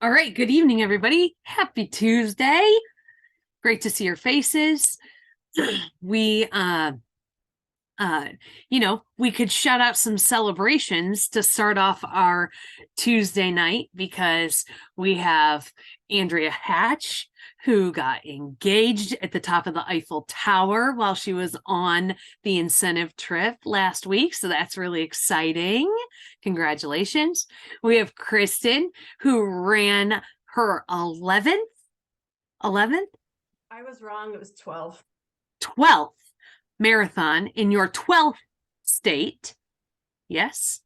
All right, good evening, everybody. Happy Tuesday. Great to see your faces. We we could shout out some celebrations to start off our Tuesday night because we have Andrea Hatch, who got engaged at the top of the Eiffel Tower while she was on the incentive trip last week. So that's really exciting. Congratulations. We have Kristen, who ran her 11th, I was wrong. It was 12. 12th marathon in your 12th state. Yes.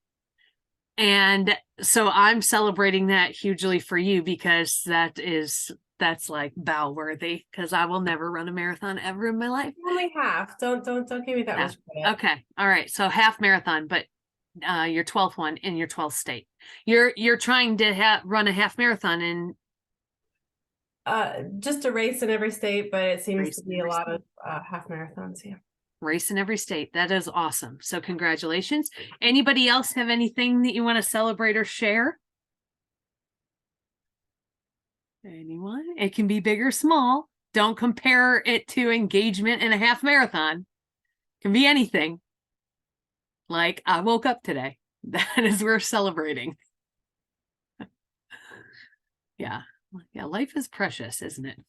And so I'm celebrating that hugely for you because that's like bow worthy because I will never run a marathon ever in my life. Only half. Don't give me that much credit. Okay. All right. So half marathon, but your 12th one in your 12th state. You're trying to run a half marathon in just a race in every state, but it seems to be a lot of half marathons. Yeah. Race in every state. That is awesome. So congratulations. Anybody else have anything that you want to celebrate or share? Anyone? It can be big or small. Don't compare it to engagement in a half marathon. It can be anything. Like I woke up today. That is worth celebrating. Yeah. Yeah, life is precious, isn't it?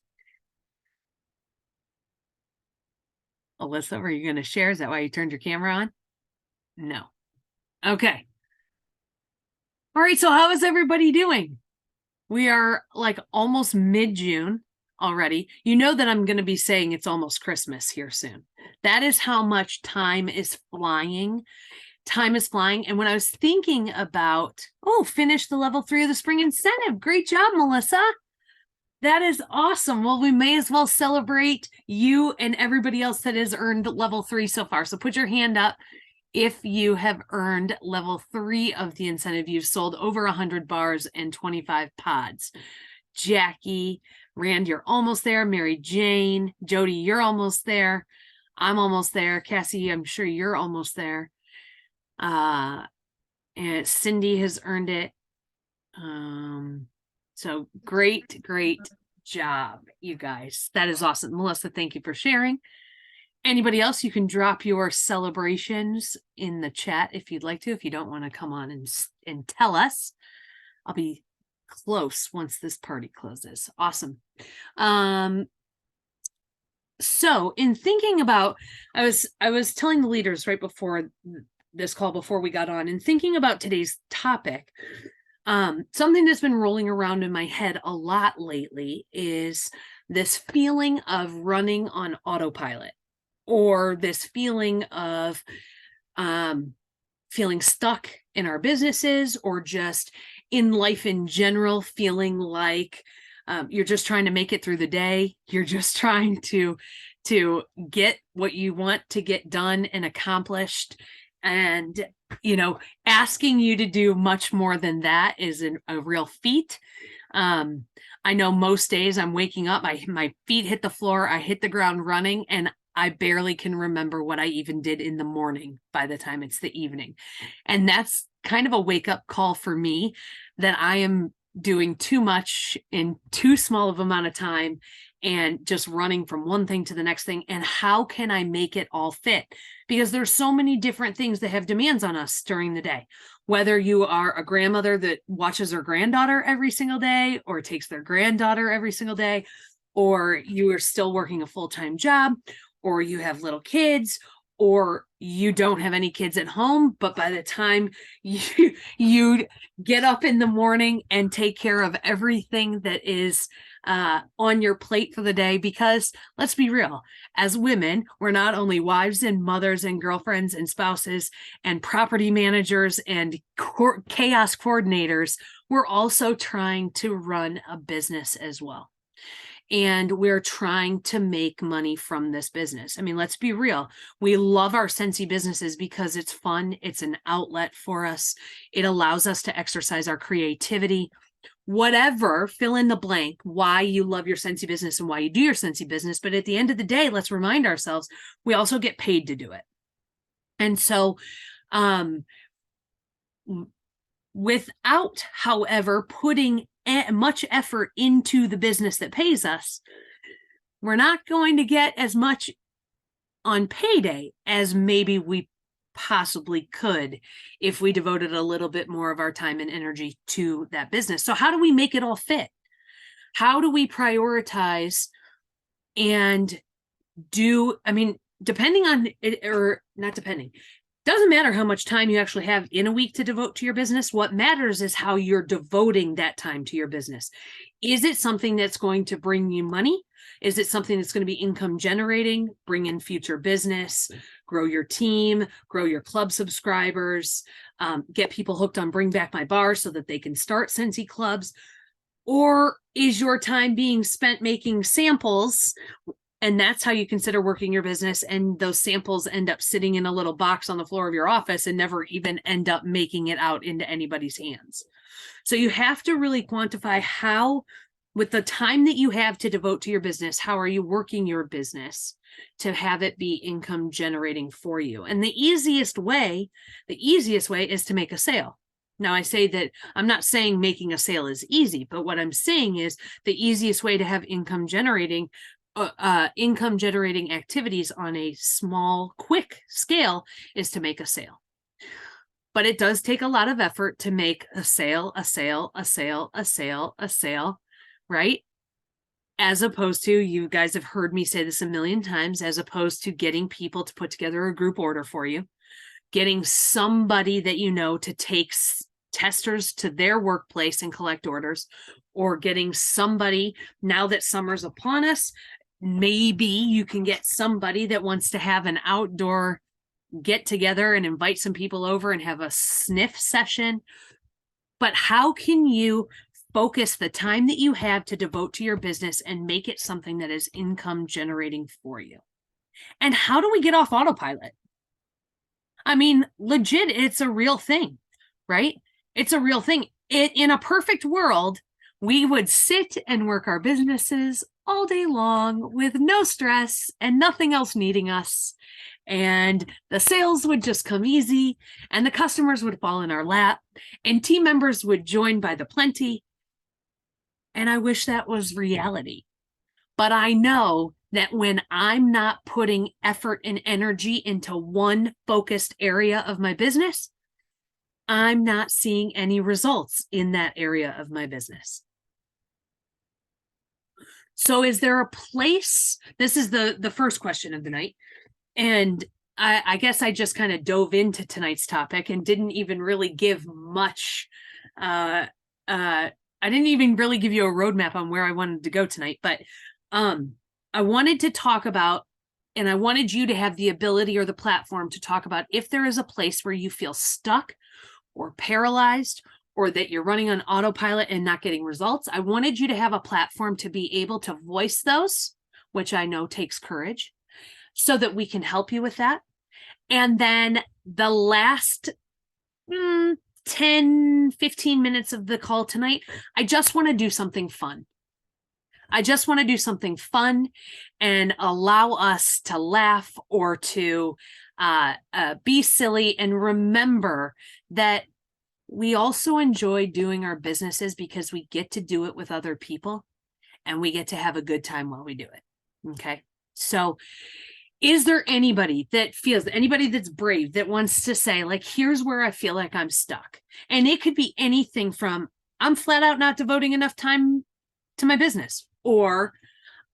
Alyssa, were you going to share? Is that why you turned your camera on? No. Okay. All right. So how is everybody doing? We are like almost mid-June already. You know that I'm going to be saying it's almost Christmas here soon. That is how much time is flying. Time is flying. And when I was thinking about, finish the level 3 of the spring incentive. Great job, Melissa. That is awesome. Well, we may as well celebrate you and everybody else that has earned level 3 so far. So put your hand up if you have earned level 3 of the incentive. You've sold over 100 bars and 25 pods. Jackie, Rand, you're almost there. Mary Jane, Jody, you're almost there. I'm almost there. Cassie, I'm sure you're almost there. And Cindy has earned it. So great job, you guys. That is awesome. Melissa, thank you for sharing. Anybody else, you can drop your celebrations in the chat if you'd like to. If you don't want to come on and tell us, I'll be close once this party closes. Awesome. So in thinking about, I was telling the leaders right before this call, before we got on, and thinking about today's topic, something that's been rolling around in my head a lot lately is this feeling of running on autopilot, or this feeling of feeling stuck in our businesses, or just in life in general, feeling like you're just trying to make it through the day. You're just trying to get what you want to get done and accomplished. And, asking you to do much more than that is a real feat. I know most days I'm waking up, my feet hit the floor, I hit the ground running, and I barely can remember what I even did in the morning by the time it's the evening. And that's kind of a wake-up call for me, that I am doing too much in too small of amount of time and just running from one thing to the next thing. And how can I make it all fit? Because there's so many different things that have demands on us during the day. Whether you are a grandmother that watches her granddaughter every single day, or takes their granddaughter every single day, or you are still working a full-time job, or you have little kids, or you don't have any kids at home, but by the time you get up in the morning and take care of everything that is on your plate for the day, because let's be real, as women, we're not only wives and mothers and girlfriends and spouses and property managers and chaos coordinators, we're also trying to run a business as well. And we're trying to make money from this business. I mean, let's be real. We love our Scentsy businesses because it's fun. It's an outlet for us. It allows us to exercise our creativity. Whatever, fill in the blank, why you love your Scentsy business and why you do your Scentsy business. But at the end of the day, let's remind ourselves, we also get paid to do it. And so, without, however, putting much effort into the business that pays us, we're not going to get as much on payday as maybe we possibly could if we devoted a little bit more of our time and energy to that business. So how do we make it all fit? How do we prioritize and depending on it, or not depending, doesn't matter how much time you actually have in a week to devote to your business. What matters is how you're devoting that time to your business. Is it something that's going to bring you money? Is it something that's going to be income generating, bring in future business, grow your team, grow your club subscribers, get people hooked on Bring Back My Bar so that they can start Scentsy Clubs? Or is your time being spent making samples, and that's how you consider working your business, and those samples end up sitting in a little box on the floor of your office and never even end up making it out into anybody's hands? So you have to really quantify how, with the time that you have to devote to your business, how are you working your business to have it be income generating for you? And the easiest way is to make a sale. Now, I say that I'm not saying making a sale is easy, but what I'm saying is the easiest way to have income generating activities on a small, quick scale is to make a sale. But it does take a lot of effort to make a sale, right? As opposed to, you guys have heard me say this a million times, as opposed to getting people to put together a group order for you, getting somebody that you know to take testers to their workplace and collect orders, or getting somebody, now that summer's upon us, maybe you can get somebody that wants to have an outdoor get together and invite some people over and have a sniff session. But how can you focus the time that you have to devote to your business and make it something that is income generating for you? And how do we get off autopilot? I mean, legit, it's a real thing, right? It's a real thing. In a perfect world, we would sit and work our businesses all day long with no stress and nothing else needing us. And the sales would just come easy, and the customers would fall in our lap, and team members would join by the plenty. And I wish that was reality. But I know that when I'm not putting effort and energy into one focused area of my business, I'm not seeing any results in that area of my business. So is there a place? This is the first question of the night. And I guess I just kind of dove into tonight's topic and didn't even really give much. I didn't even really give you a roadmap on where I wanted to go tonight, but I wanted to talk about, and I wanted you to have the ability or the platform to talk about if there is a place where you feel stuck or paralyzed, or that you're running on autopilot and not getting results. I wanted you to have a platform to be able to voice those, which I know takes courage, so that we can help you with that. And then the last 10, 15 minutes of the call tonight, I just want to do something fun. I just want to do something fun and allow us to laugh or to be silly, and remember that we also enjoy doing our businesses because we get to do it with other people and we get to have a good time while we do it. Okay. So is there anybody that's brave, that wants to say, like, here's where I feel like I'm stuck? And it could be anything from, I'm flat out not devoting enough time to my business, or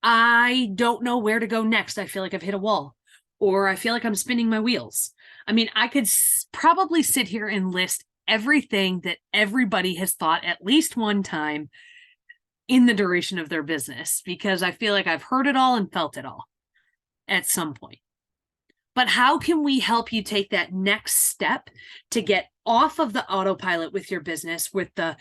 I don't know where to go next. I feel like I've hit a wall, or I feel like I'm spinning my wheels. I mean, I could probably sit here and list everything that everybody has thought at least one time in the duration of their business, because I feel like I've heard it all and felt it all at some point. But how can we help you take that next step to get off of the autopilot with your business, with the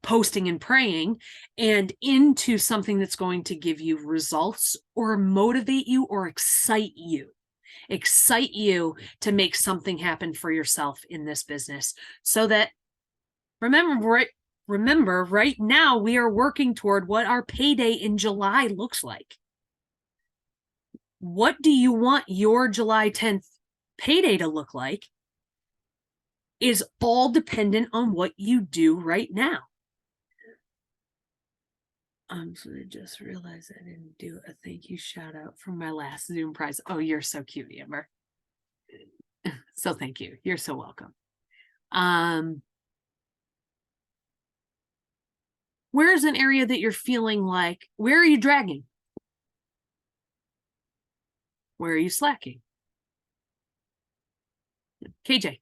posting and praying, and into something that's going to give you results or motivate you or excite you to make something happen for yourself in this business? So that, remember, right now we are working toward what our payday in July looks like. What do you want your July 10th payday to look like is all dependent on what you do right now. So I just realized I didn't do a thank you shout out for my last Zoom prize. Oh, you're so cute, Amber. So thank you. You're so welcome. Where's an area that you're feeling like, where are you dragging? Where are you slacking? KJ.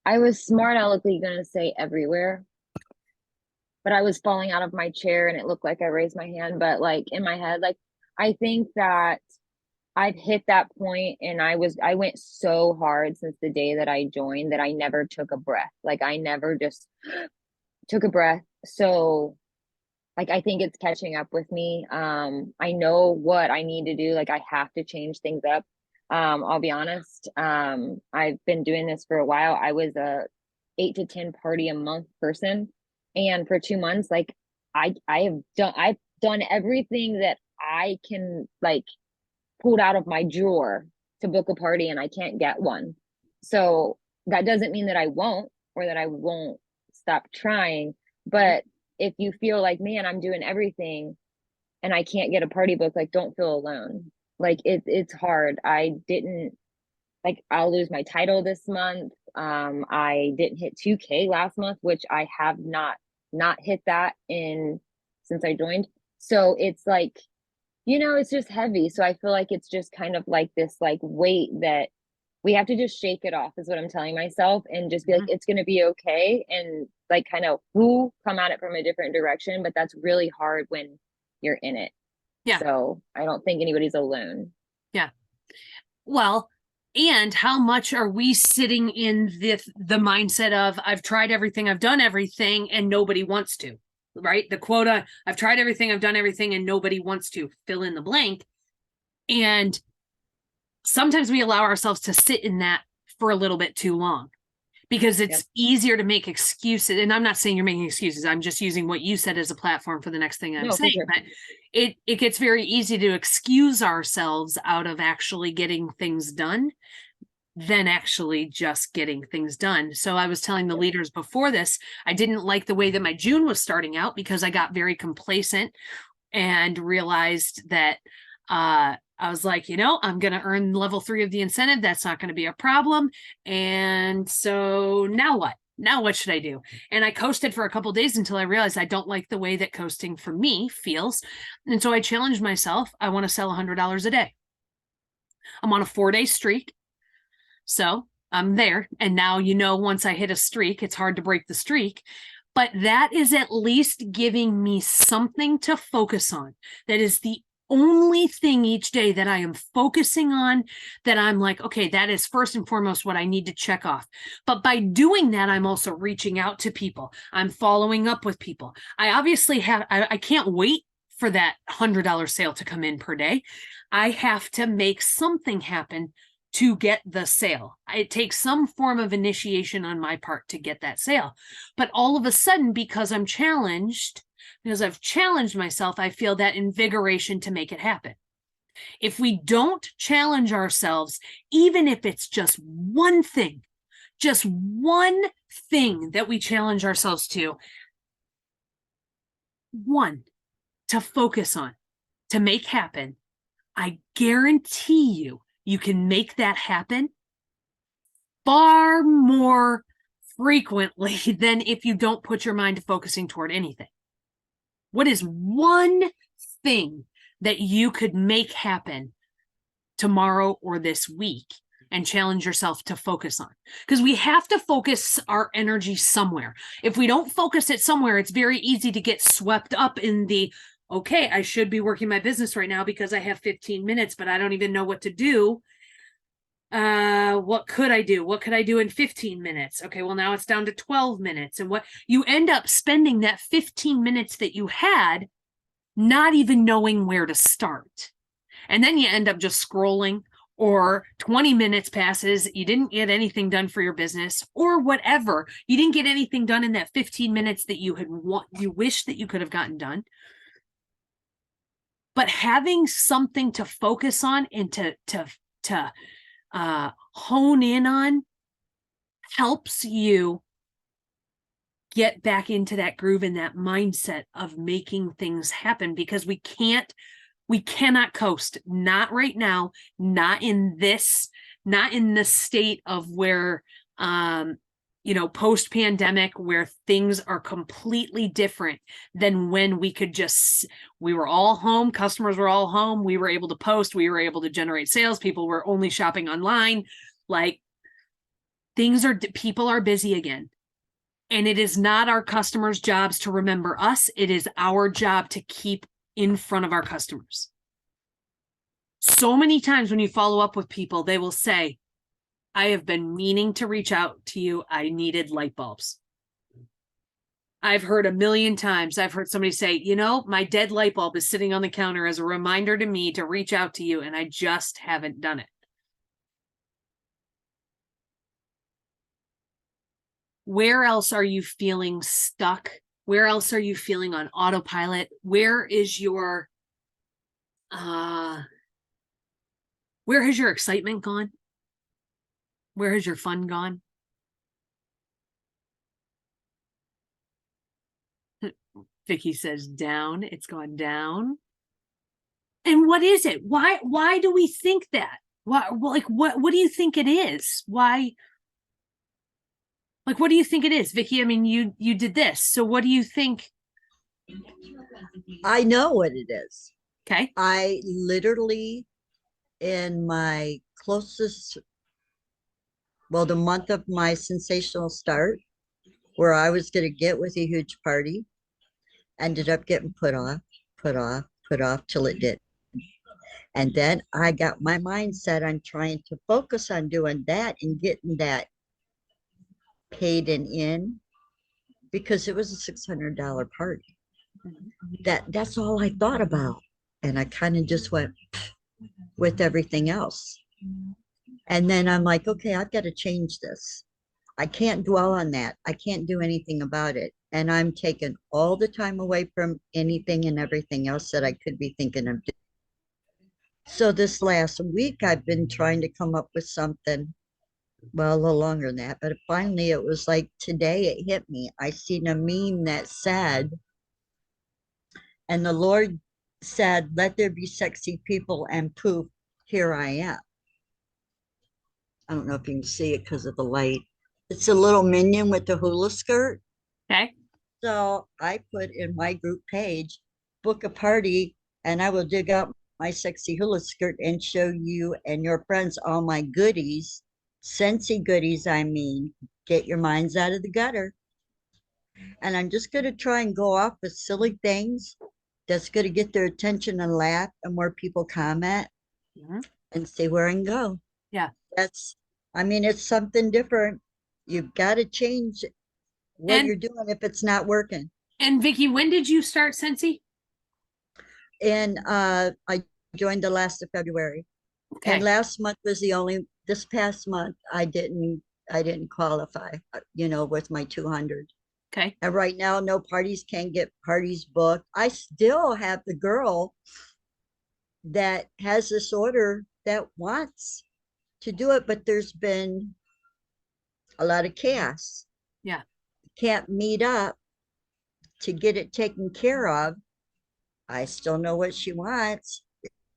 I was smart aleckly going to say everywhere, but I was falling out of my chair and it looked like I raised my hand. But like in my head, like I think that I've hit that point and I went so hard since the day that I joined that I never took a breath. Like I never just took a breath. So like I think it's catching up with me. I know what I need to do. Like I have to change things up. I'll be honest. I've been doing this for a while. I was a 8 to 10 party a month person, and for 2 months, like I've done everything that I can like pulled out of my drawer to book a party, and I can't get one. So that doesn't mean that I won't or that I won't stop trying, but if you feel like, man, I'm doing everything and I can't get a party book, like don't feel alone. Like it's hard. I didn't like I'll lose my title this month. I didn't hit 2K last month, which I have not hit that in since I joined. So it's like, it's just heavy. So I feel like it's just kind of like this like weight that we have to just shake it off is what I'm telling myself, and just be like, it's going to be okay. And like kind of come at it from a different direction. But that's really hard when you're in it. Yeah. So I don't think anybody's alone. Yeah. Well, and how much are we sitting in the mindset of I've tried everything, I've done everything, and nobody wants to, right? The quota, I've tried everything, I've done everything, and nobody wants to fill in the blank. And sometimes we allow ourselves to sit in that for a little bit too long because it's easier to make excuses. And I'm not saying you're making excuses. I'm just using what you said as a platform for the next thing I'm saying. Sure. But it gets very easy to excuse ourselves out of actually getting things done than actually just getting things done. So I was telling the leaders before this, I didn't like the way that my June was starting out because I got very complacent and realized that I was like, I'm going to earn level 3 of the incentive. That's not going to be a problem. And so now what? Now what should I do? And I coasted for a couple of days until I realized I don't like the way that coasting for me feels. And so I challenged myself. I want to sell $100 a day. I'm on a 4-day streak. So I'm there. And now, once I hit a streak, it's hard to break the streak. But that is at least giving me something to focus on. That is the only thing each day that I am focusing on, that I'm like, okay, that is first and foremost what I need to check off. But by doing that, I'm also reaching out to people. I'm following up with people. I obviously I can't wait for that $100 sale to come in per day. I have to make something happen to get the sale. It takes some form of initiation on my part to get that sale. But all of a sudden, because I've challenged myself, I feel that invigoration to make it happen. If we don't challenge ourselves, even if it's just one thing that we challenge ourselves to, one to focus on, to make happen, I guarantee you can make that happen far more frequently than if you don't put your mind to focusing toward anything. What is one thing that you could make happen tomorrow or this week and challenge yourself to focus on? Because we have to focus our energy somewhere. If we don't focus it somewhere, it's very easy to get swept up in the, okay, I should be working my business right now because I have 15 minutes, but I don't even know what to do. What could I do? What could I do in 15 minutes? Okay, well, now it's down to 12 minutes. And what you end up spending that 15 minutes that you had not even knowing where to start. And then you end up just scrolling, or 20 minutes passes, you didn't get anything done for your business, or whatever. You didn't get anything done in that 15 minutes that you wish that you could have gotten done. But having something to focus on and to hone in on helps you get back into that groove and that mindset of making things happen, because we cannot coast. Not right now, not in the state of where, post pandemic, where things are completely different than when we were all home, customers were all home, we were able to post, we were able to generate sales, people were only shopping online. Like, people are busy again. And it is not our customers' jobs to remember us. It is our job to keep in front of our customers. So many times when you follow up with people, they will say, I have been meaning to reach out to you. I needed light bulbs. I've heard a million times, I've heard somebody say, my dead light bulb is sitting on the counter as a reminder to me to reach out to you, and I just haven't done it. Where else are you feeling stuck? Where else are you feeling on autopilot? Where has your excitement gone? Where has your fun gone? Vicky says down. It's gone down. And what is it? Why do we think that? What do you think it is? Why? Like, what do you think it is, Vicky? I mean, you did this. So what do you think? I know what it is. Okay. I literally, in my closest, well, the month of my sensational start, where I was going to get with a huge party, ended up getting put off till it did. And then I got my mindset on trying to focus on doing that and getting that paid and in, because it was a $600 party. That's all I thought about. And I kind of just went with everything else. And then I'm like, okay, I've got to change this. I can't dwell on that. I can't do anything about it. And I'm taking all the time away from anything and everything else that I could be thinking of doing. So this last week, I've been trying to come up with something, well, a little longer than that, but finally it was like today it hit me. I seen a meme that said, and the Lord said, let there be sexy people, and poof, here I am. I don't know if you can see it because of the light. It's a little minion with the hula skirt. Okay. So I put in my group page, book a party, and I will dig up my sexy hula skirt and show you and your friends all my goodies. Scentsy goodies, I mean. Get your minds out of the gutter. And I'm just going to try and go off with silly things that's going to get their attention and laugh, and more people comment, and see where I can go. Yeah. It's something different. You've got to change what you're doing if it's not working. And Vicky, when did you start Scentsy? And I joined the last of February. Okay. And last month was this past month I didn't qualify, with my 200. Okay. And right now, no parties can get parties booked. I still have the girl that has this order that wants to do it, but there's been a lot of chaos. Yeah. Can't meet up to get it taken care of. I still know what she wants.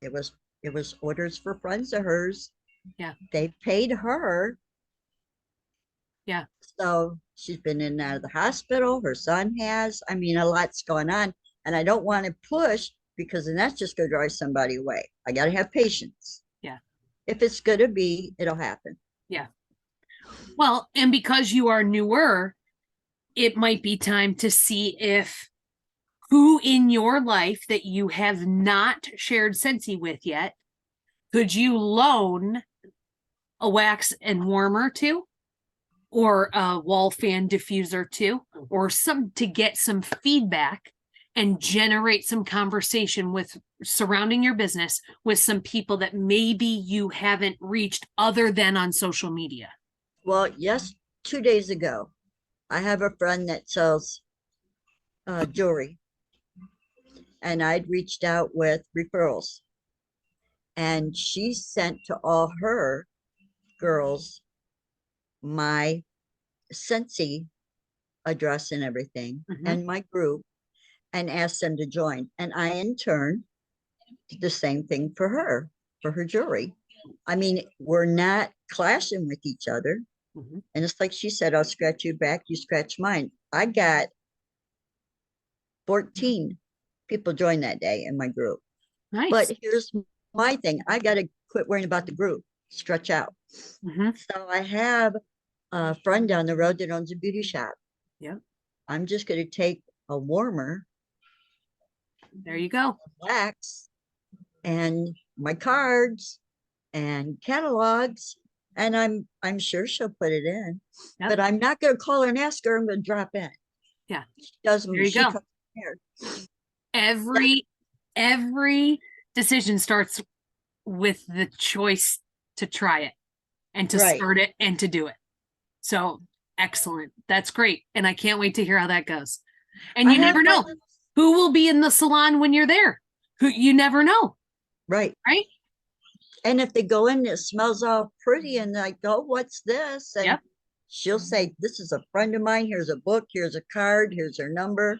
It was orders for friends of hers. Yeah. They paid her. Yeah. So she's been in and out of the hospital. Her son has. A lot's going on. And I don't want to push, because then that's just going to drive somebody away. I got to have patience. Yeah. If it's going to be, it'll happen. Yeah. Well, and because you are newer, it might be time to see if who in your life that you have not shared Scentsy with yet, could you loan a wax and warmer to, or a wall fan diffuser to, or to get some feedback and generate some conversation surrounding your business with some people that maybe you haven't reached other than on social media. Well, yes, 2 days ago, I have a friend that sells jewelry, and I'd reached out with referrals, and she sent to all her girls my Scentsy address and everything Mhm. and my group and asked them to join. And I, in turn, did the same thing for her jewelry. I mean, we're not clashing with each other. Mhm. And it's like she said, I'll scratch your back, you scratch mine. I got 14 people joined that day in my group. Nice. But here's my thing. I got to quit worrying about the group, stretch out. Mhm. So I have a friend down the road that owns a beauty shop. Yeah. I'm just going to take a warmer, There you go. wax, and my cards and catalogs, and I'm sure she'll put it in. Yep. But I'm not going to call her and ask her. I'm going to drop in. Yeah. She doesn't. There you She go. comes here. Every decision starts with the choice to try it and to Right. start it and to do it. So excellent. That's great. And I can't wait to hear how that goes. And I you have never know friends- who will be in the salon when you're there. Who you never know, Right. right? And if they go in, it smells all pretty, and like, oh, what's this? And Yep. she'll say, this is a friend of mine. Here's a book. Here's a card. Here's her number.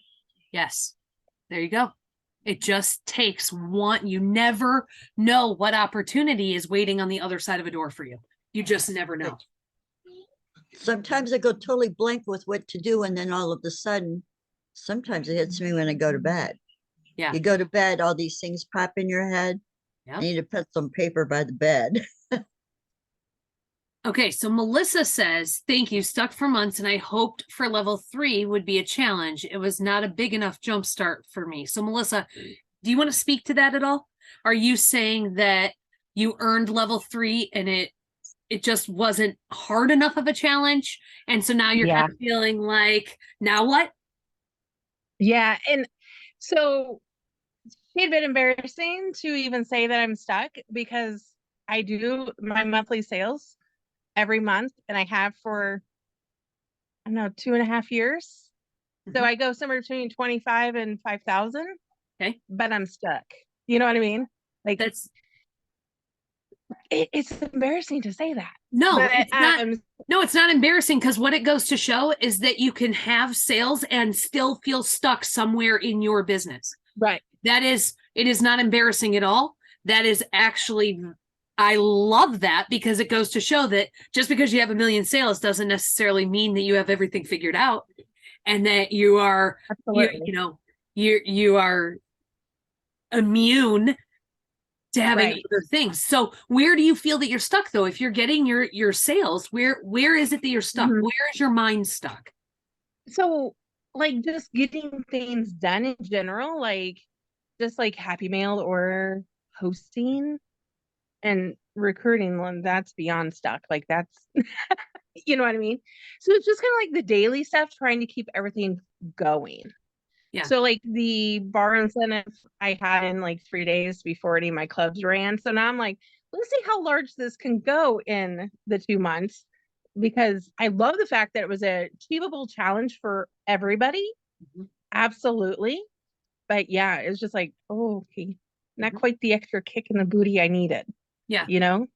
Yes. There you go. It just takes one. You never know what opportunity is waiting on the other side of a door for you. You just never know. Sometimes I go totally blank with what to do, and then all of a sudden, sometimes it hits me when I go to bed. Yeah. You go to bed, all these things pop in your head. Yep. I need to put some paper by the bed. Okay, so Melissa says, thank you, stuck for months, and I hoped for level 3 would be a challenge. It was not a big enough jump start for me. So Melissa, do you want to speak to that at all? Are you saying that you earned level 3 and it just wasn't hard enough of a challenge? And so now you're kind of feeling like, now what? Yeah. And so it's a bit embarrassing to even say that I'm stuck because I do my monthly sales every month and I have for, I don't know, 2.5 years. So Mhm. I go somewhere between 25 and 5,000. Okay. But I'm stuck. You know what I mean? Like That's it's embarrassing to say that. no, But it's not. No, it's not embarrassing because what it goes to show is that you can have sales and still feel stuck somewhere in your business. right. It is not embarrassing at all. That is actually, I love that because it goes to show that just because you have 1 million sales doesn't necessarily mean that you have everything figured out and that you are, Absolutely. you are immune to having Right. other things. So where do you feel that you're stuck though? If you're getting your sales, where is it that you're stuck? Mhm. Where is your mind stuck? So like just getting things done in general, like just like Happy Mail or hosting and recruiting one, that's beyond stuck. Like that's you know what I mean? So it's just kind of like the daily stuff, trying to keep everything going. Yeah. So like the bar incentive I had in like 3 days before any of my clubs ran. So now I'm like, let's see how large this can go in the 2 months, because I love the fact that it was a achievable challenge for everybody. Mhm. Absolutely. But yeah, it's just like, oh, okay, not Mhm. quite the extra kick in the booty I needed. Yeah. You know?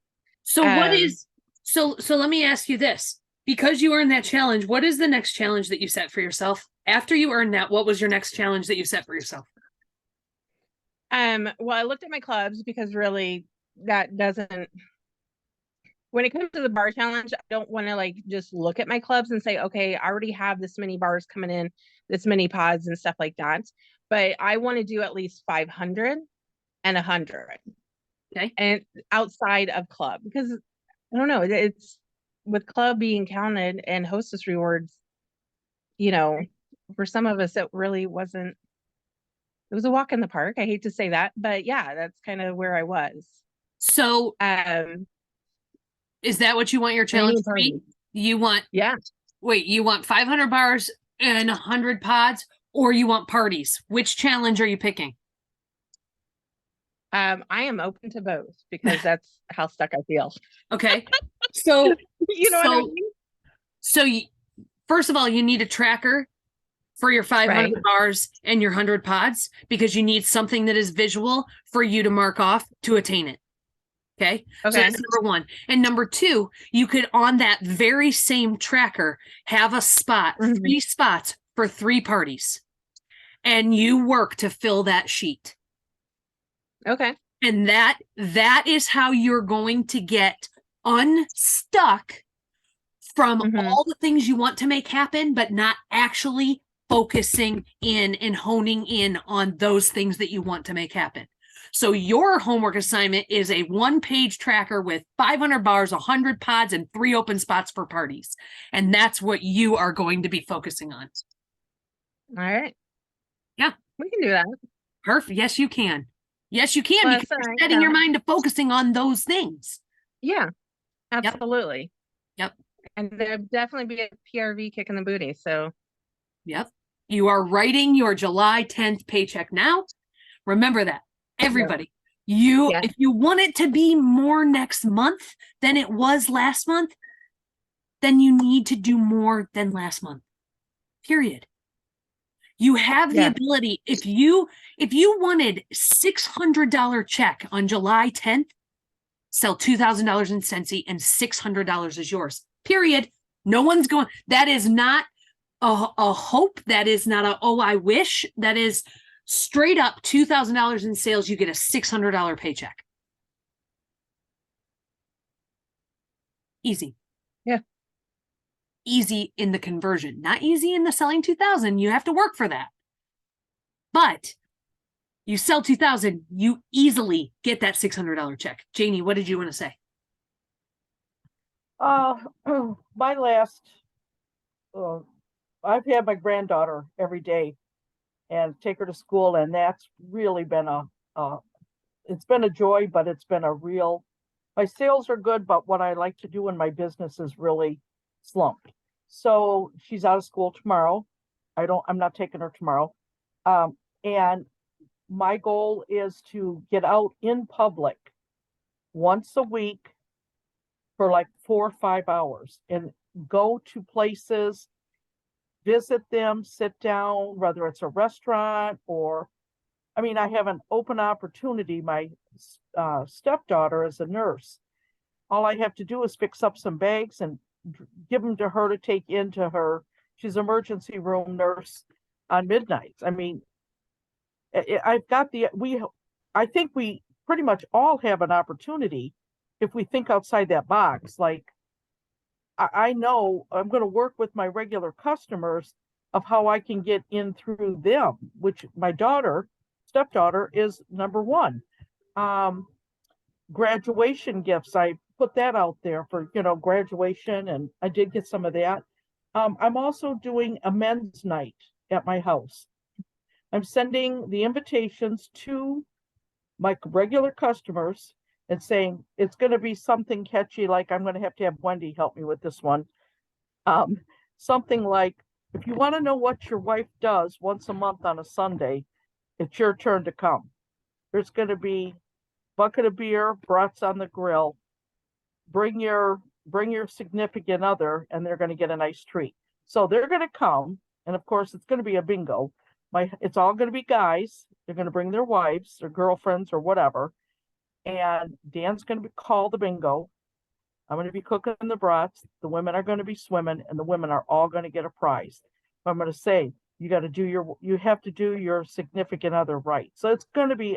So what is so let me ask you this. Because you earned that challenge, what is the next challenge that you set for yourself? After you earned that, what was your next challenge that you set for yourself? Well, I looked at my clubs because really that doesn't, when it comes to the bar challenge, I don't want to like just look at my clubs and say, okay, I already have this many bars coming in, this many pods and stuff like that. But I want to do at least 500 and 100. Okay. And outside of club, because I don't know, it's with club being counted and hostess rewards, for some of us, it really wasn't, it was a walk in the park. I hate to say that, but yeah, that's kind of where I was. So is that what you want your challenge to be? You want, yeah. Wait, you want 500 bars and 100 pods, or you want parties? Which challenge are you picking? I am open to both because that's how stuck I feel. Okay. So, you know what I mean? So first of all, you need a tracker for your 500 Right. bars and your 100 pods because you need something that is visual for you to mark off to attain it. Okay. So Okay. that's number one. And number two, you could on that very same tracker have a spot, Mhm. 3 spots for 3 parties. And you work to fill that sheet. Okay. And that is how you're going to get unstuck from Mhm. all the things you want to make happen, but not actually focusing in and honing in on those things that you want to make happen. So your homework assignment is a 1-page tracker with 500 bars, 100 pods, and 3 open spots for parties. And that's what you are going to be focusing on. All right. Yeah. We can do that. Perfect. Yes, you can. Yes, you can, Plus, because you're setting your mind to focusing on those things. yeah, absolutely. Yep. And there'd definitely be a PRV kick in the booty. So, Yep. You are writing your July 10th paycheck now. Remember that. Everybody. Yeah. If you want it to be more next month than it was last month, then you need to do more than last month. Period. You have the Yeah. ability. If you wanted $600 check on July 10th, sell $2,000 in Scentsy and $600 is yours. Period. No one's going. That is not a hope. That is not a, oh, I wish. That is straight up $2,000 in sales. You get a $600 paycheck. Easy. Yeah. Easy in the conversion, not easy in the selling 2,000. You have to work for that. But you sell 2,000, you easily get that $600 check. Janie, what did you want to say? My last, I've had my granddaughter every day and take her to school, and that's really been it's been a joy, but it's been a real, my sales are good, but what I like to do in my business is really slumped. So she's out of school tomorrow. I'm not taking her tomorrow. And my goal is to get out in public once a week for like 4 or 5 hours and go to places, visit them, sit down, whether it's a restaurant or, I mean, I have an open opportunity. My stepdaughter is a nurse. All I have to do is fix up some bags and give them to her to take into her. She's an emergency room nurse on midnights. I mean, I've got I think we pretty much all have an opportunity if we think outside that box. Like, I know I'm going to work with my regular customers of how I can get in through them, which my stepdaughter is number one. Graduation gifts, I put that out there for, graduation, and I did get some of that. I'm also doing a men's night at my house. I'm sending the invitations to my regular customers and saying it's going to be something catchy, like I'm going to have Wendy help me with this one. Something like, if you want to know what your wife does once a month on a Sunday, it's your turn to come. There's going to be bucket of beer, brats on the grill. Bring your significant other, and they're going to get a nice treat. So they're going to come, and of course it's going to be a bingo. It's all going to be guys. They're going to bring their wives or girlfriends or whatever, and Dan's going to call the bingo. I'm going to be cooking the brats. The women are going to be swimming, and the women are all going to get a prize. I'm going to say, you have to do your significant other right. So it's going to be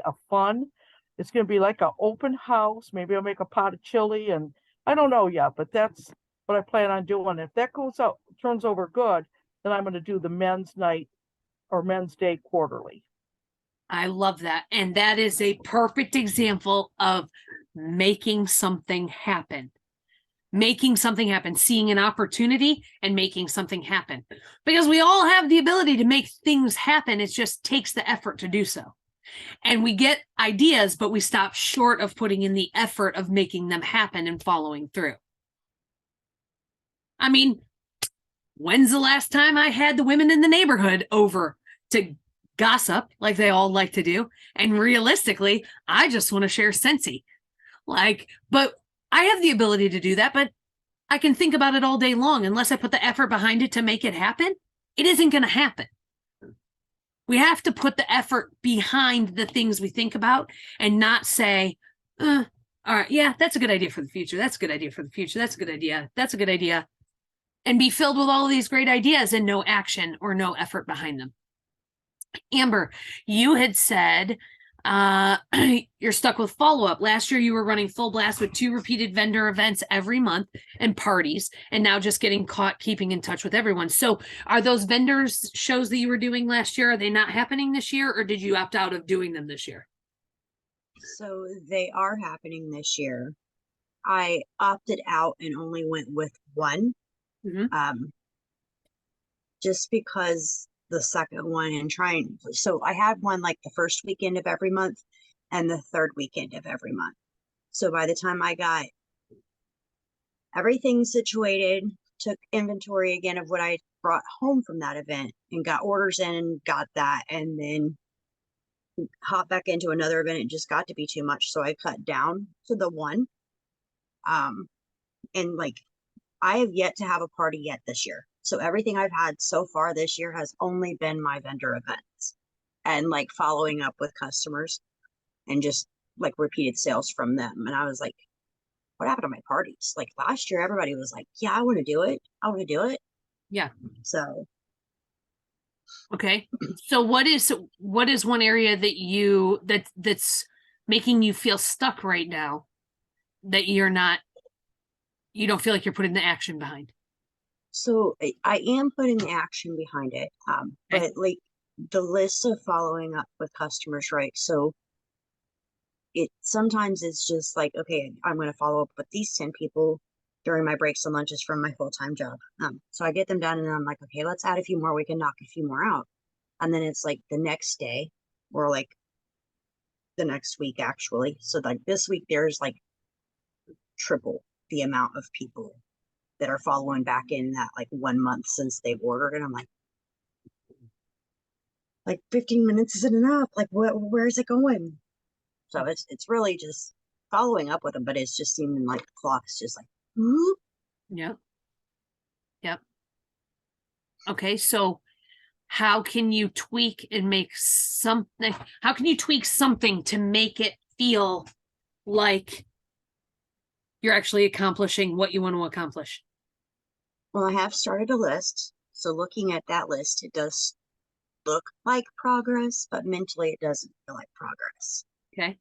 it's going to be like an open house. Maybe I'll make a pot of chili, and I don't know yet, but that's what I plan on doing. If that turns over good, then I'm going to do the men's night or men's day quarterly. I love that. And that is a perfect example of making something happen. Making something happen, seeing an opportunity and making something happen. Because we all have the ability to make things happen. It just takes the effort to do so. And we get ideas, but we stop short of putting in the effort of making them happen and following through. I mean, when's the last time I had the women in the neighborhood over to gossip like they all like to do? And realistically, I just want to share Scentsy. But I have the ability to do that, but I can think about it all day long. Unless I put the effort behind it to make it happen, it isn't going to happen. We have to put the effort behind the things we think about and not say, All right. Yeah, that's a good idea for the future. That's a good idea for the future. That's a good idea. That's a good idea. And be filled with all of these great ideas and no action or no effort behind them. Amber, you had said you're stuck with follow-up. Last year you were running full blast with 2 repeated vendor events every month and parties, and now just getting caught keeping in touch with everyone. So are those vendors shows that you were doing last year, are they not happening this year, or did you opt out of doing them this year? So they are happening this year. I opted out and only went with one. Mhm. Just because the second one and trying, so I had one like the first weekend of every month and the third weekend of every month. So by the time I got everything situated, took inventory again of what I brought home from that event and got orders in and got that, and then hop back into another event, it just got to be too much. So I cut down to the one. And like, I have yet to have a party yet this year. So everything I've had so far this year has only been my vendor events and like following up with customers and just like repeated sales from them. And I was like, what happened to my parties? Like last year, everybody was like, yeah, I want to do it. I want to do it. Yeah. So, Okay. So what is one area that's making you feel stuck right now that you don't feel like you're putting the action behind? so I am putting the action behind it. Okay. But like the list of following up with customers, right? So it sometimes it's just like, okay, I'm going to follow up with these 10 people during my breaks and lunches from my full-time job. So I get them done and I'm like, okay, let's add a few more. We can knock a few more out. And then it's like the next day or like the next week, actually. So like this week, there's like triple the amount of people that are following back in that like 1 month since they've ordered. And I'm like 15 minutes isn't enough. Like, where is it going? So it's really just following up with them, but it's just seeming like the clock's just like, whoop. Yep. Yep. Okay, so how can you tweak and make something, how can you tweak something to make it feel like you're actually accomplishing what you want to accomplish? Well, I have started a list. So looking at that list, it does look like progress, but mentally it doesn't feel like progress. Okay.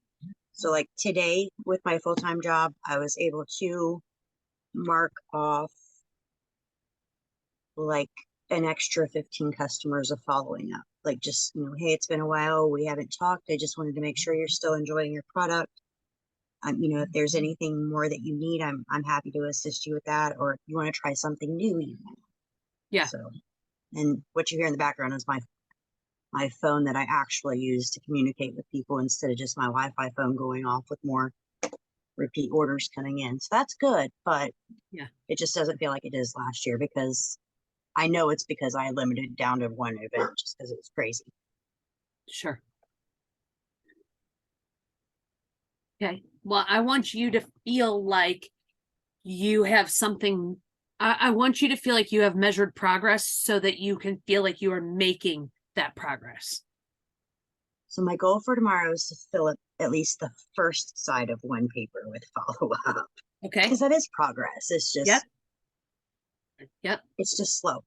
So like today with my full-time job, I was able to mark off like an extra 15 customers of following up. Like just, hey, it's been a while. We haven't talked. I just wanted to make sure you're still enjoying your product. If there's anything more that you need, I'm happy to assist you with that. Or if you want to try something new, you can. Yeah. So, and what you hear in the background is my phone that I actually use to communicate with people instead of just my Wi-Fi phone going off with more repeat orders coming in. So that's good, but Yeah, it just doesn't feel like it is last year because I know it's because I limited it down to one event just because it was crazy. sure. Okay. Well, I want you to feel like you have something. I want you to feel like you have measured progress so that you can feel like you are making that progress. So my goal for tomorrow is to fill up at least the first side of one paper with follow-up. Okay. Because that is progress. It's just, Yep. it's just slow.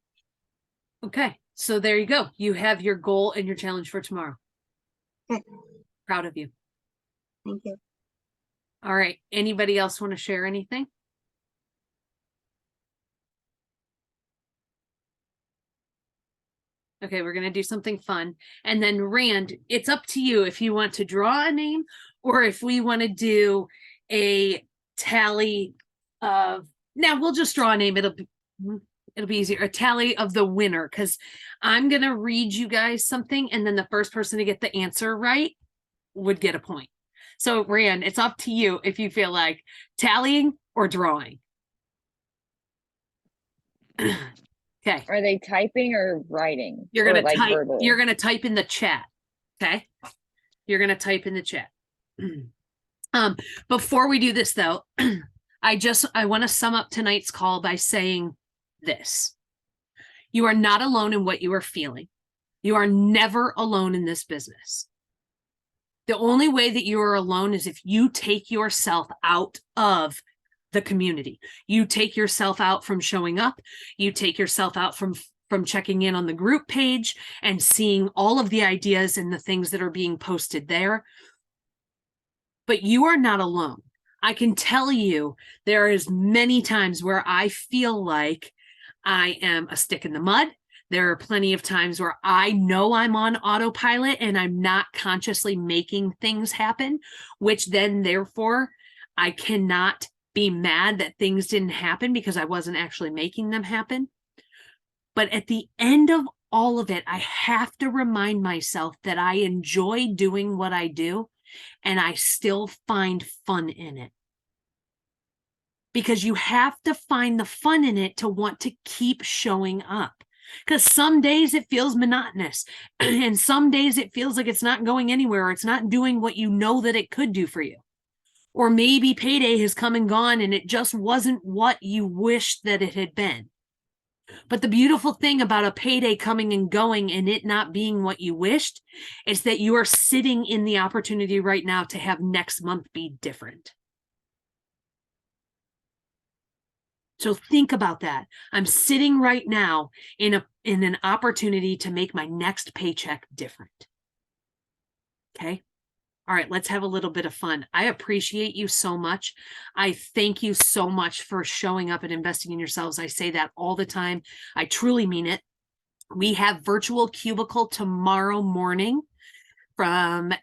Okay. So there you go. You have your goal and your challenge for tomorrow. Okay. Proud of you. Thank you. All right. Anybody else want to share anything? Okay, we're going to do something fun. And then Rand, it's up to you if you want to draw a name or if we want to do a tally of, now we'll just draw a name. It'll be easier. A tally of the winner, because I'm going to read you guys something and then the first person to get the answer right would get a point. So Rand, it's up to you if you feel like tallying or drawing. Okay. Are they typing or writing? You're Or gonna like type. verbal? You're gonna type in the chat. Okay. You're gonna type in the chat. Before we do this though, I want to sum up tonight's call by saying this. You are not alone in what you are feeling. You are never alone in this business. The only way that you are alone is if you take yourself out of the community. You take yourself out from showing up. You take yourself out from checking in on the group page and seeing all of the ideas and the things that are being posted there. But you are not alone. I can tell you there is many times where I feel like I am a stick in the mud. There are plenty of times where I know I'm on autopilot and I'm not consciously making things happen, which then therefore I cannot be mad that things didn't happen because I wasn't actually making them happen. But at the end of all of it, I have to remind myself that I enjoy doing what I do and I still find fun in it. Because you have to find the fun in it to want to keep showing up. Because some days it feels monotonous and some days it feels like it's not going anywhere or it's not doing what you know that it could do for you. Or maybe payday has come and gone and it just wasn't what you wished that it had been. But the beautiful thing about a payday coming and going and it not being what you wished is that you are sitting in the opportunity right now to have next month be different. So think about that. I'm sitting right now in an opportunity to make my next paycheck different. Okay. All right, let's have a little bit of fun. I appreciate you so much. I thank you so much for showing up and investing in yourselves. I say that all the time. I truly mean it. We have virtual cubicle tomorrow morning from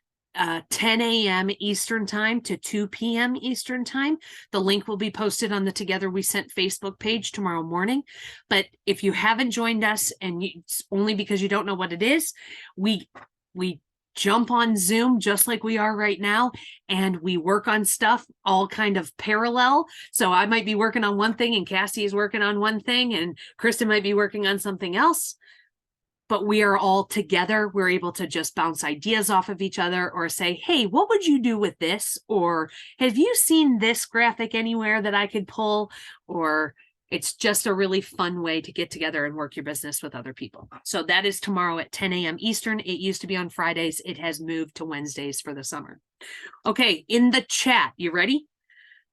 10 a.m. Eastern time to 2 p.m. Eastern time. The link will be posted on the Together We Scent Facebook page tomorrow morning. But if you haven't joined us and it's only because you don't know what it is, we jump on Zoom just like we are right now, and we work on stuff all kind of parallel. So I might be working on one thing and Cassie is working on one thing and Kristen might be working on something else. But we are all together. We're able to just bounce ideas off of each other or say, hey, what would you do with this? Or have you seen this graphic anywhere that I could pull? Or it's just a really fun way to get together and work your business with other people. So that is tomorrow at 10 a.m. Eastern. It used to be on Fridays. It has moved to Wednesdays for the summer. Okay, in the chat, you ready?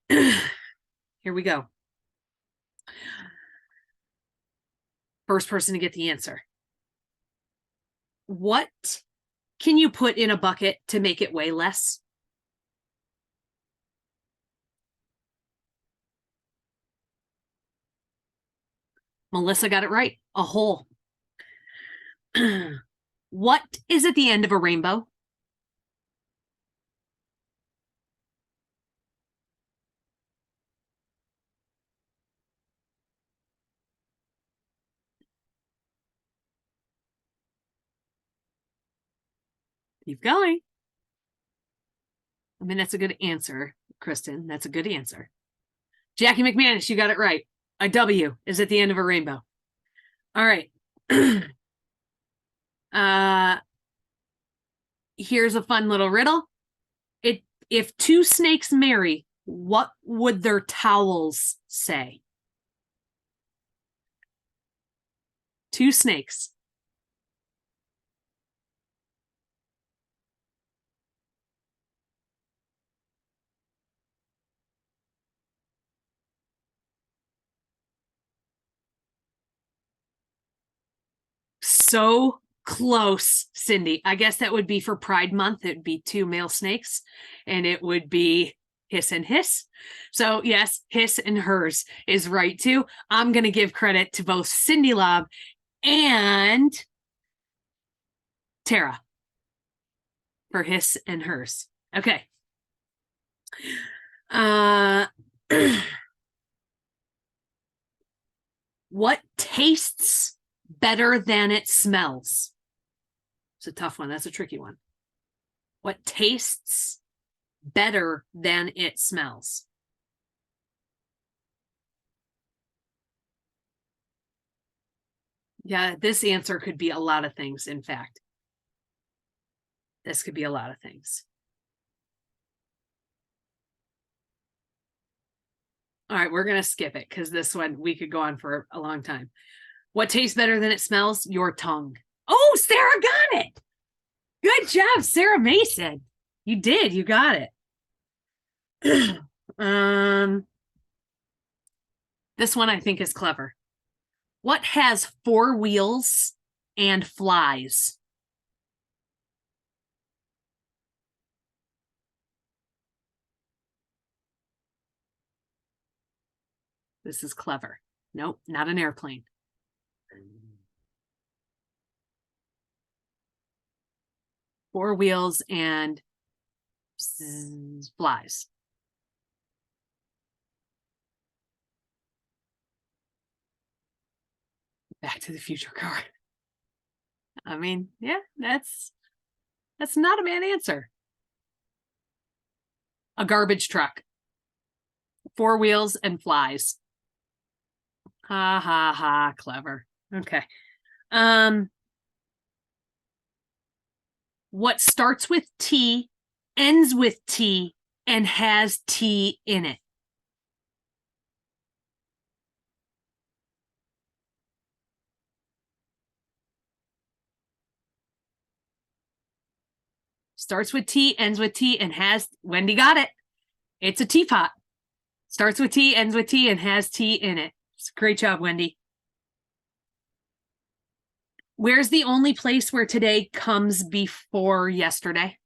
Here we go. First person to get the answer. What can you put in a bucket to make it weigh less? Melissa got it right. A hole. What is at the end of a rainbow? Keep going. I mean, that's a good answer, Kristen. That's a good answer. Jackie McManus, you got it right. A W is at the end of a rainbow. All right. Here's a fun little riddle. If two snakes marry, what would their towels say? Two snakes. So close, Cindy. I guess that would be for Pride Month. It would be two male snakes, and it would be hiss and hiss. So yes, his and hers is right too. I'm going to give credit to both Cindy Lobb and Tara for his and hers. Okay. What tastes better than it smells? It's a tough one. That's a tricky one. What tastes better than it smells? Yeah, this answer could be a lot of things, in fact. This could be a lot of things. All right, we're going to skip it because this one, we could go on for a long time. What tastes better than it smells? Your tongue. Oh, Sarah got it. Good job, Sarah Mason. You did. You got it. This one I think is clever. What has 4 wheels and flies? This is clever. Nope, not an airplane. 4 wheels and flies. Back to the Future car. I mean, yeah, that's not a bad answer. A garbage truck. 4 wheels and flies. Ha ha ha, clever. Okay. What starts with T, ends with T, and has T in it? Starts with T, ends with T, and has, Wendy got it. It's a teapot. Starts with T, ends with T, and has T in it. Great job, Wendy. Where's the only place where today comes before yesterday?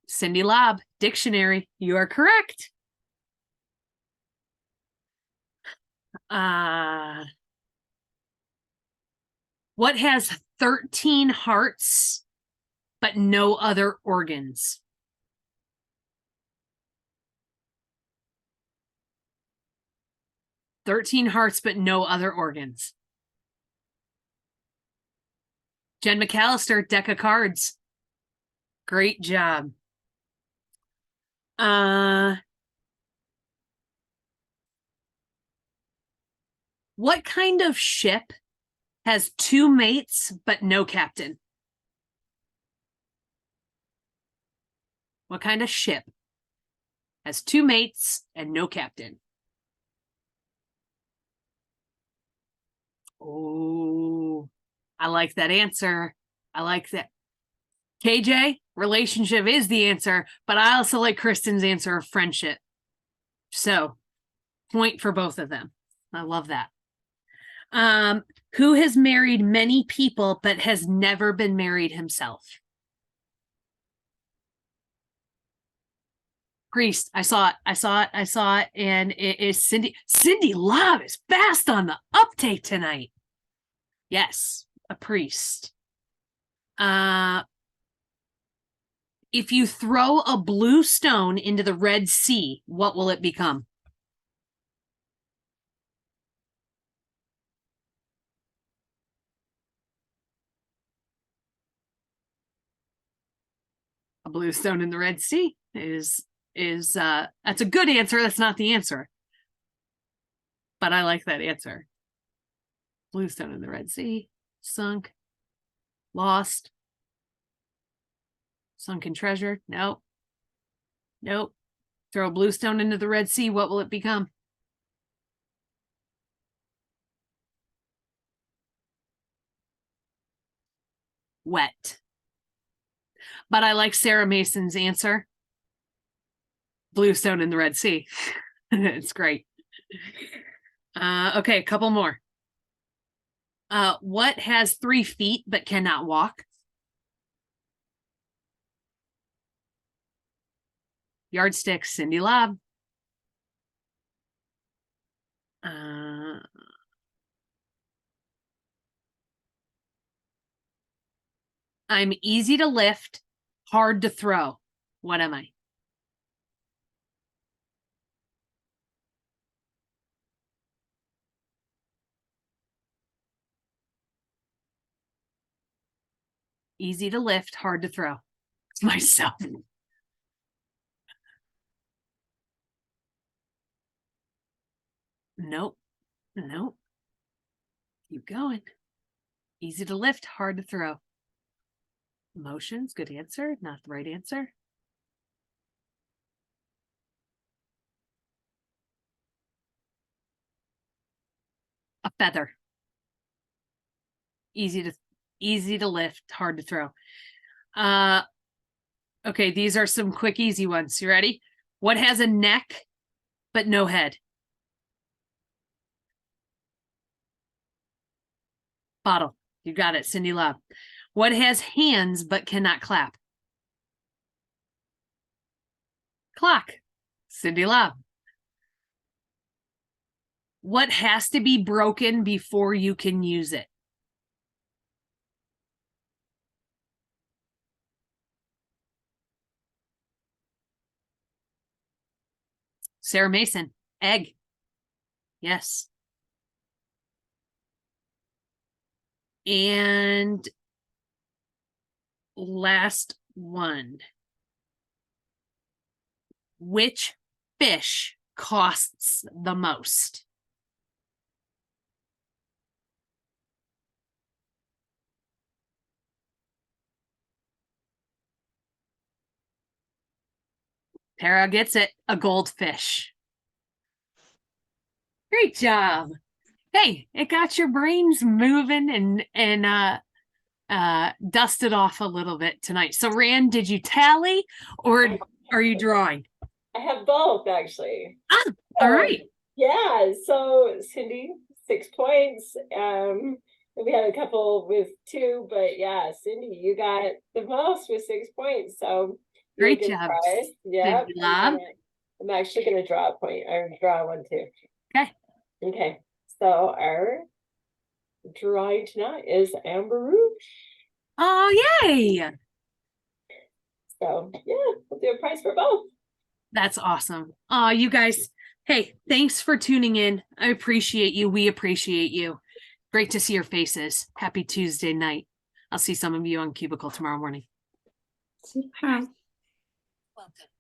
Cindy Lobb, dictionary. You are correct. What has 13 hearts but no other organs? "13 hearts but no other organs." Jen McAllister, deck of cards. Great job. What kind of ship has 2 mates but no captain? What kind of ship has 2 mates and no captain? Oh, I like that answer. I like that. KJ, relationship is the answer, but I also like Kristen's answer of friendship. So, point for both of them. I love that. Who has married many people but has never been married himself? Priest. I saw it, and it is Cindy. Cindy Love is fast on the uptake tonight. Yes, a priest. If you throw a blue stone into the Red Sea, what will it become? A blue stone in the Red Sea is that's a good answer. That's not the answer, but I like that answer. Blue stone in the Red Sea, sunk, lost, sunken treasure. Nope. Throw a blue stone into the Red Sea, what will it become? Wet. But I like Sarah Mason's answer. Blue stone in the Red Sea. It's great. Okay, a couple more. What has 3 feet but cannot walk? Yardstick, Cindy Lobb. I'm easy to lift, hard to throw. What am I? Easy to lift, hard to throw. It's myself. Nope. Keep going. Easy to lift, hard to throw. Emotions, good answer. Not the right answer. A feather. easy to lift, hard to throw. Okay, these are some quick, easy ones. You ready? What has a neck but no head? Bottle. You got it, Cindy Love. What has hands but cannot clap? Clock. Cindy Love. What has to be broken before you can use it? Sarah Mason. Egg. Yes. And last one. Which fish costs the most? Tara gets it. A goldfish. Great job. Hey, it got your brains moving and dusted off a little bit tonight. So Rand, did you tally or are you drawing? I have both actually. Ah, all right. Yeah, so Cindy, 6 points. We had a couple with 2, but yeah, Cindy, you got the most with 6 points. So Great job. Yeah. Cindy Love. I'm actually gonna draw a point or draw one too. Okay. Okay. So our drawing tonight is Amber Rouge. Oh, yay. So yeah, we'll do a prize for both. That's awesome. Oh, you guys. Hey, thanks for tuning in. I appreciate you. We appreciate you. Great to see your faces. Happy Tuesday night. I'll see some of you on Cubicle tomorrow morning. Hi. Welcome.